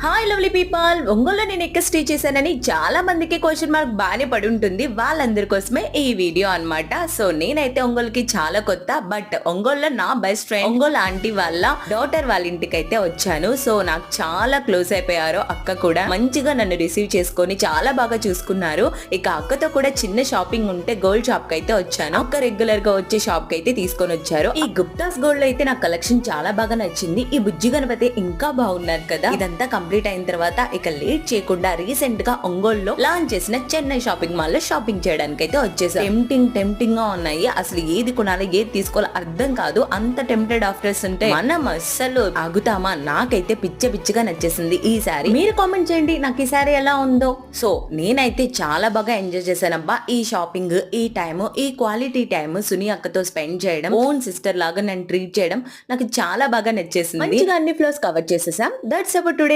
Hi lovely people, ఒంగోలులో నేను ఎక్కడ స్టే చేశానని చాలా మందికి క్వశ్చన్ మార్క్ బాగానే పడి ఉంటుంది. వాళ్ళందరి కోసమే ఈ వీడియో అన్నమాట. సో నేనైతే ఒంగోలుకి చాలా కొత్త, బట్ ఒంగోలులో నా బెస్ట్ ఫ్రెండ్ ఒంగోలు ఆంటీ వాళ్ళ డాటర్ వాళ్ళ ఇంటికి అయితే వచ్చాను. సో నాకు చాలా క్లోజ్ అయిపోయారు. అక్క కూడా మంచిగా నన్ను రిసీవ్ చేసుకొని చాలా బాగా చూసుకున్నారు. ఇక అక్కతో కూడా చిన్న షాపింగ్ ఉంటే గోల్డ్ షాప్ కి అయితే వచ్చాను. అక్క రెగ్యులర్ గా వచ్చే షాప్ కి అయితే తీసుకొని వచ్చారు. ఈ గుప్తాస్ గోల్డ్ లో అయితే నా కలెక్షన్ చాలా బాగా నచ్చింది. ఈ బుజ్జి గణపతి ఇంకా బాగున్నారు కదా. ఇదంతా కంప్లీట్ అయిన తర్వాత ఇక లేట్ చేయకుండా రీసెంట్ గా ఒంగోలులో లాంచ్ చేసిన చెన్నై షాపింగ్ మాల్ లో షాపింగ్ చేయడానికి అయితే వచ్చేసాం. టెంప్టింగ్ గా ఉన్నాయి. అసలు ఏది కొనాలి ఏది తీసుకోవాలో అర్థం కాదు. అంత టెంప్టెడ్ ఆఫర్స్ ఉంటే మనం అస్సలు ఆగుతామా? నాకైతే పిచ్చిగా నచ్చేసింది ఈ సారీ. మీరు కామెంట్ చేయండి నాకు ఈ సారీ ఎలా ఉందో. సో నేనైతే చాలా బాగా ఎంజాయ్ చేశానబ్బా ఈ షాపింగ్, ఈ టైమ్, ఈ క్వాలిటీ టైమ్ సునీ అక్కతో స్పెండ్ చేయడం, ఓన్ సిస్టర్ లాగా నన్ను ట్రీట్ చేయడం నాకు చాలా బాగా నచ్చేసింది. మంచిగా అన్ని ఫ్లోర్స్ కవర్ చేసేసాం. That's about today.